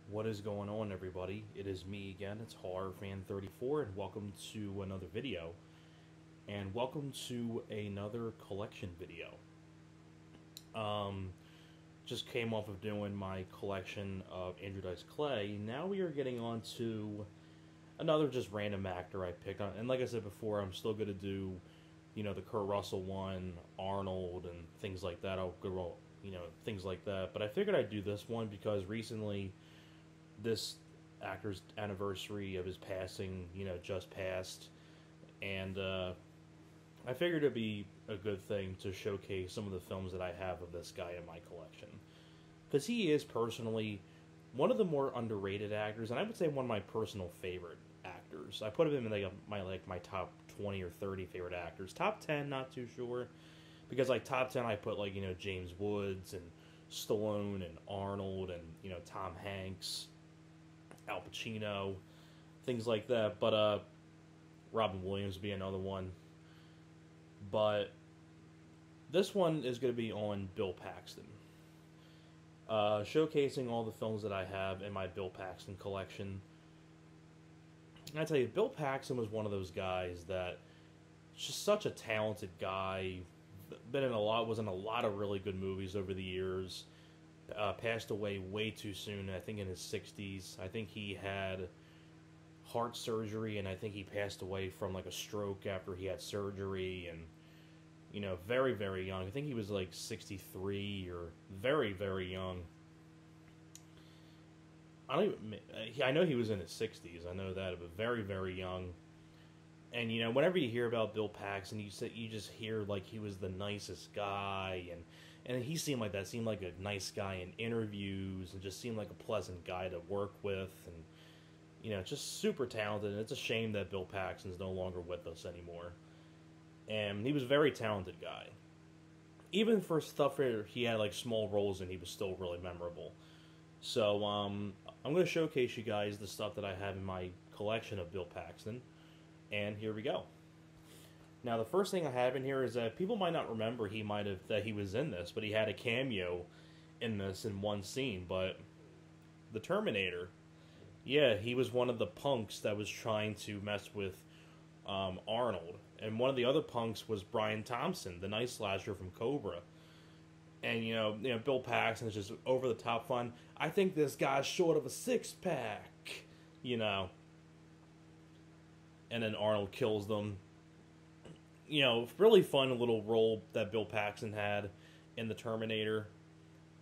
What is going on, everybody? It is me again. It's HorrorFan34, and welcome to another video. And welcome to another collection video. Um, just came off of doing my collection of Andrew Dice Clay. Now we are getting on to another just random actor I picked on. And like I said before, I'm still going to do, the Kurt Russell one, Arnold, and things like that. I'll go roll, things like that. But I figured I'd do this one because recently this actor's anniversary of his passing, just passed, and I figured it'd be a good thing to showcase some of the films that I have of this guy in my collection, because he is personally one of the more underrated actors, and I would say one of my personal favorite actors. I put him in my top 20 or 30 favorite actors. Top 10, not too sure, because top 10 I put James Woods and Stallone and Arnold and Tom Hanks, Al Pacino, things like that. But Robin Williams would be another one. But this one is going to be on Bill Paxton, showcasing all the films that I have in my Bill Paxton collection. And I tell you, Bill Paxton was one of those guys that just such a talented guy. Was in a lot of really good movies over the years. Passed away way too soon, I think in his 60s. I think he had heart surgery, and I think he passed away from a stroke after he had surgery, and very, very young. I think he was 63 or very, very young. I know he was in his 60s, I know that, but very, very young. And whenever you hear about Bill Paxton, you just hear he was the nicest guy, and he seemed like that. Seemed like a nice guy in interviews, and just seemed like a pleasant guy to work with, and just super talented. And it's a shame that Bill Paxton's no longer with us anymore. And he was a very talented guy. Even for stuff where he had small roles in, he was still really memorable. So I'm going to showcase you guys the stuff that I have in my collection of Bill Paxton. And here we go. Now, the first thing I have in here is that people might not remember that he was in this, but he had a cameo in this in one scene. But the Terminator, yeah, he was one of the punks that was trying to mess with Arnold. And one of the other punks was Brian Thompson, the Night Slasher from Cobra. And, Bill Paxton is just over-the-top fun. I think this guy's short of a six-pack, And then Arnold kills them. Really fun little role that Bill Paxton had in the Terminator.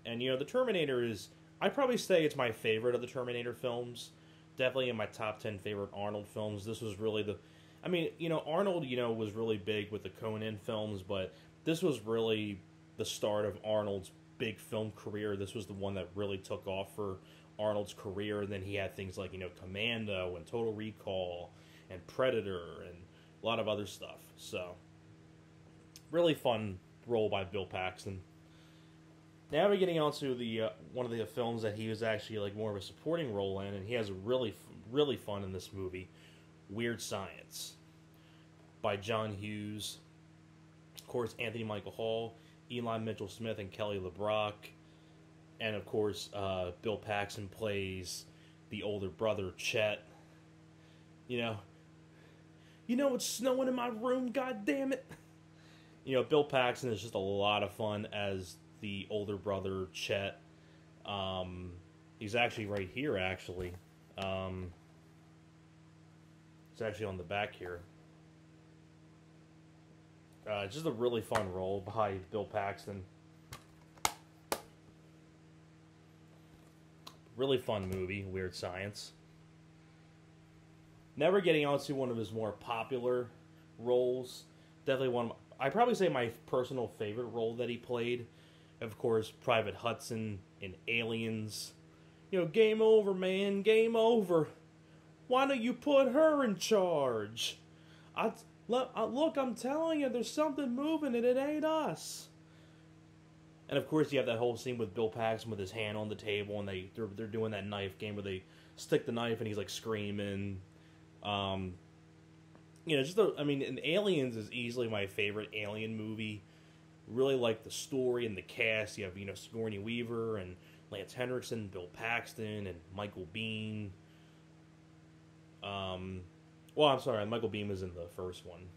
And, the Terminator is, I'd probably say it's my favorite of the Terminator films. Definitely in my top 10 favorite Arnold films. This was really Arnold, was really big with the Conan films, but this was really the start of Arnold's big film career. This was the one that really took off for Arnold's career, and then he had things like, Commando and Total Recall and Predator and a lot of other stuff. So, really fun role by Bill Paxton. Now we're getting on to the one of the films that he was actually more of a supporting role in, and he has really, really fun in this movie, Weird Science, by John Hughes. Of course, Anthony Michael Hall, Eli Mitchell Smith, and Kelly LeBrock. And of course, Bill Paxton plays the older brother, Chet. It's snowing in my room, god damn it. Bill Paxton is just a lot of fun as the older brother, Chet. He's actually right here, actually. It's actually on the back here. Just a really fun role by Bill Paxton. Really fun movie, Weird Science. Now we're getting on to one of his more popular roles. Definitely I'd probably say my personal favorite role that he played. Of course, Private Hudson in Aliens. Game over, man, game over. Why don't you put her in charge? Look, I'm telling you, there's something moving and it ain't us. And of course, you have that whole scene with Bill Paxton with his hand on the table, and they're doing that knife game where they stick the knife and he's screaming. And Aliens is easily my favorite Alien movie. Really like the story and the cast. You have Sigourney Weaver and Lance Henriksen, Bill Paxton, and Michael Biehn. Well, I'm sorry, Michael Biehn was in the first one.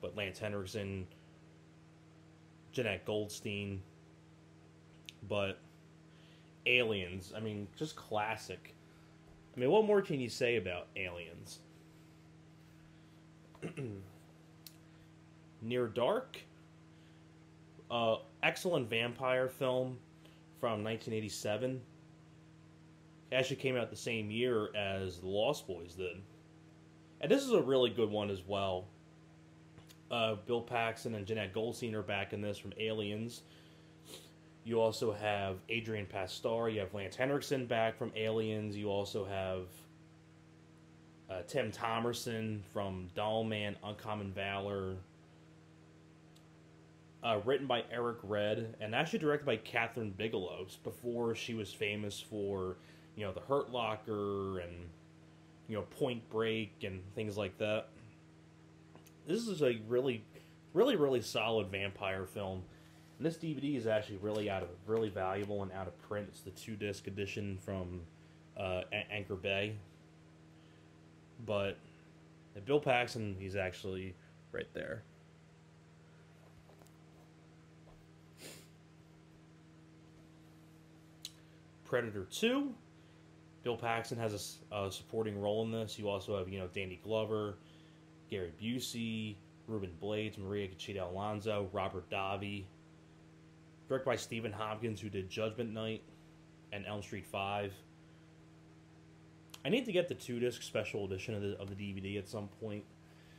But Lance Henriksen, Jeanette Goldstein, but Aliens, I mean, just classic. I mean, what more can you say about Aliens? Near Dark, excellent vampire film from 1987. It actually came out the same year as The Lost Boys did. And this is a really good one as well. Bill Paxton and Jeanette Goldstein are back in this from Aliens. You also have Adrian Pastar. You have Lance Henriksen back from Aliens. You also have Tim Thomerson from Dollman, Uncommon Valor. Written by Eric Red and actually directed by Catherine Bigelow before she was famous for, you know, The Hurt Locker and, you know, Point Break and things like that. This is a really solid vampire film. And this DVD is actually really valuable and out of print. It's the 2-disc edition from Anchor Bay. But Bill Paxton, he's actually right there. Predator 2. Bill Paxton has a supporting role in this. You also have, you know, Danny Glover, Gary Busey, Ruben Blades, Maria Conchita Alonso, Robert Davi. Directed by Stephen Hopkins, who did Judgment Night and Elm Street 5. I need to get the 2-disc special edition of the DVD at some point,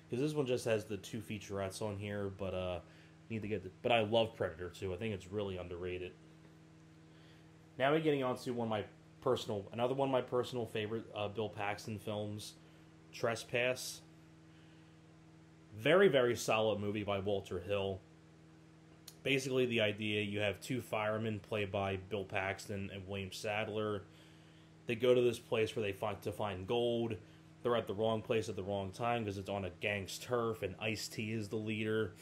because this one just has the 2 featurettes on here. But need to get but I love Predator 2. I think it's really underrated. Now we're getting on to another one of my personal favorite Bill Paxton films, Trespass. Very, very solid movie by Walter Hill. Basically, the idea, you have 2 firemen played by Bill Paxton and William Sadler. They go to this place where they find gold. They're at the wrong place at the wrong time because it's on a gang's turf, and Ice-T is the leader,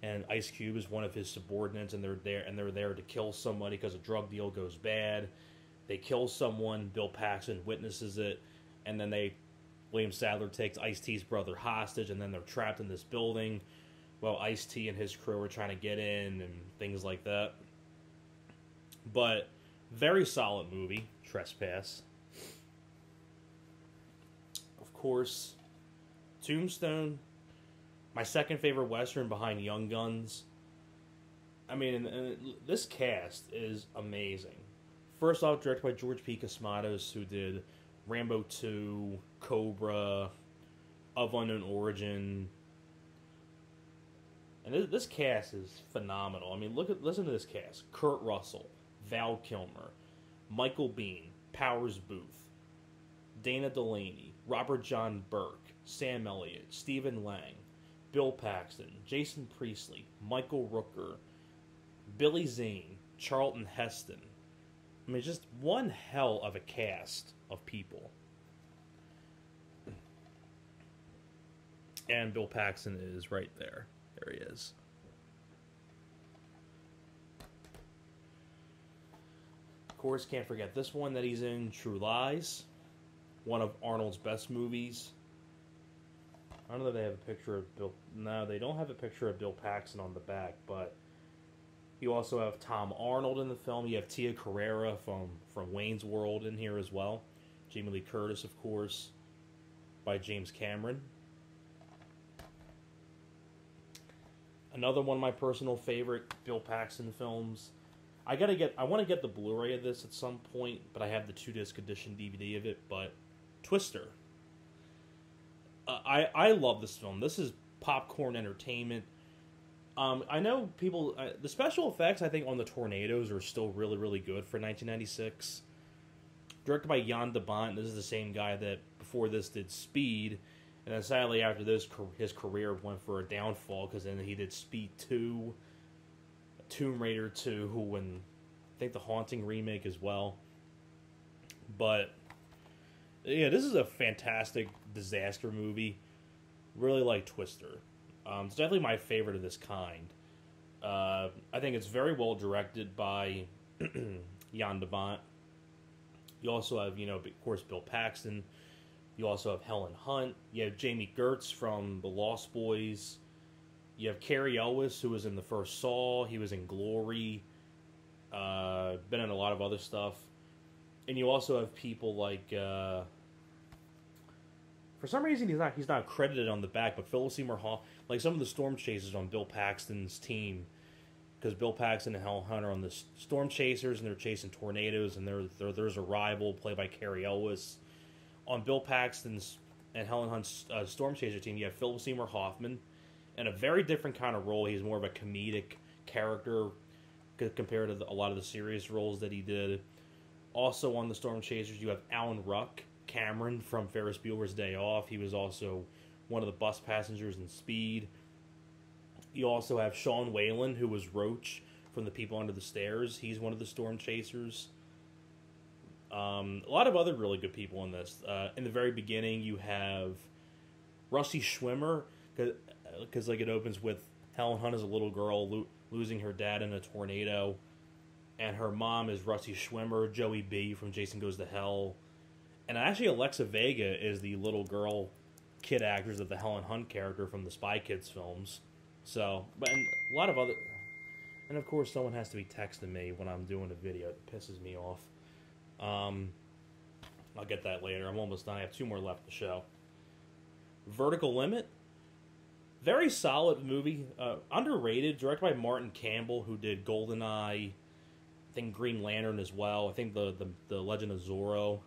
and Ice Cube is one of his subordinates, and they're there to kill somebody because a drug deal goes bad. They kill someone. Bill Paxton witnesses it, and then William Sadler takes Ice-T's brother hostage, and then they're trapped in this building while Ice-T and his crew are trying to get in and things like that. But very solid movie, Trespass. Of course, Tombstone, my second favorite Western behind Young Guns. I mean, and this cast is amazing. First off, directed by George P. Cosmatos, who did Rambo 2, Cobra, Of Unknown Origin. And this cast is phenomenal. I mean, listen to this cast. Kurt Russell, Val Kilmer, Michael Biehn, Powers Booth, Dana Delaney, Robert John Burke, Sam Elliott, Stephen Lang, Bill Paxton, Jason Priestley, Michael Rooker, Billy Zane, Charlton Heston. I mean, just one hell of a cast of people. And Bill Paxton is right there. There he is. Of course, can't forget this one that he's in, True Lies. One of Arnold's best movies. I don't know if they have a picture of Bill... No, they don't have a picture of Bill Paxton on the back, but you also have Tom Arnold in the film. You have Tia Carrere from Wayne's World in here as well. Jamie Lee Curtis, of course, by James Cameron. Another one of my personal favorite Bill Paxton films. I want to get the Blu-ray of this at some point, but I have the 2-disc edition DVD of it. But Twister. I love this film. This is popcorn entertainment. I know people... the special effects, I think, on the tornadoes are still really, really good for 1996. Directed by Jan de Bont. This is the same guy that, before this, did Speed. And then, sadly, after this, his career went for a downfall, because then he did Speed 2, Tomb Raider 2, and I think The Haunting remake as well. But, yeah, this is a fantastic disaster movie. Really like Twister. It's definitely my favorite of this kind. I think it's very well directed by Jan de Bont. You also have, of course, Bill Paxton. You also have Helen Hunt. You have Jamie Gertz from The Lost Boys. You have Cary Elwes, who was in the first Saw. He was in Glory. Been in a lot of other stuff. And you also have people like... for some reason, he's not credited on the back, but Philip Seymour Hoffman... Like, some of the Storm Chasers on Bill Paxton's team... Because Bill Paxton and Helen Hunt are on the Storm Chasers, and they're chasing tornadoes, and there's a rival played by Cary Elwes. On Bill Paxton's and Helen Hunt's Storm Chaser team, you have Philip Seymour Hoffman, in a very different kind of role. He's more of a comedic character compared to a lot of the serious roles that he did. Also on the Storm Chasers, you have Alan Ruck, Cameron from Ferris Bueller's Day Off. He was also one of the bus passengers in Speed. You also have Sean Whalen, who was Roach from The People Under the Stairs. He's one of the Storm Chasers. A lot of other really good people in this. In the very beginning, you have Rusty Schwimmer, because like it opens with Helen Hunt as a little girl losing her dad in a tornado, and her mom is Rusty Schwimmer, Joey B from Jason Goes to Hell, and actually Alexa Vega is the little girl kid actress of the Helen Hunt character from the Spy Kids films. So, and a lot of other, and of course someone has to be texting me when I'm doing a video. It pisses me off. I'll get that later. I'm almost done. I have 2 more left to show. Vertical Limit. Very solid movie. Underrated. Directed by Martin Campbell, who did GoldenEye. I think Green Lantern as well. I think the Legend of Zorro.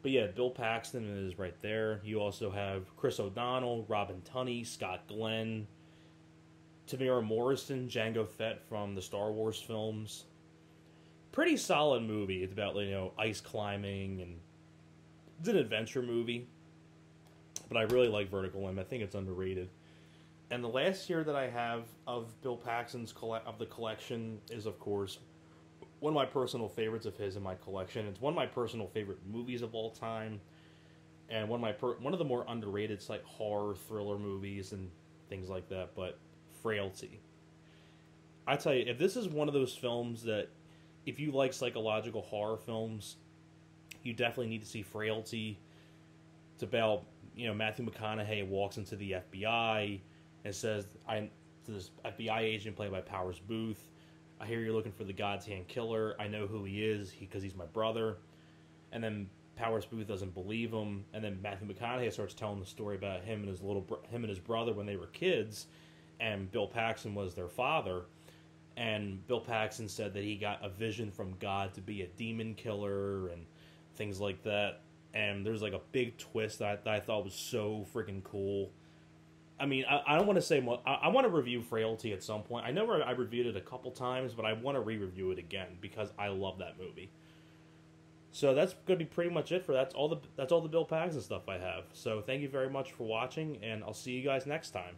But yeah, Bill Paxton is right there. You also have Chris O'Donnell, Robin Tunney, Scott Glenn, Tamira Morrison, Jango Fett from the Star Wars films. Pretty solid movie. It's about, ice climbing, and it's an adventure movie. But I really like Vertical Limit. I think it's underrated. And the last here that I have of Bill Paxton's of the collection is, of course, one of my personal favorites of his in my collection. It's one of my personal favorite movies of all time, and one of the more underrated like horror thriller movies and things like that. But Frailty. I tell you, if this is one of those films that, if you like psychological horror films, you definitely need to see Frailty. It's about, Matthew McConaughey walks into the FBI and says, to this FBI agent played by Powers Booth, I hear you're looking for the God's Hand Killer. I know who he is because he's my brother. And then Powers Booth doesn't believe him. And then Matthew McConaughey starts telling the story about him and his brother when they were kids. And Bill Paxton was their father. And Bill Paxton said that he got a vision from God to be a demon killer and things like that. And there's like a big twist that I thought was so freaking cool. I mean, I don't want to say much. I want to review Frailty at some point. I know I reviewed it a couple times, but I want to re-review it again because I love that movie. So that's going to be pretty much it for that's all the Bill Paxton stuff I have. So thank you very much for watching, and I'll see you guys next time.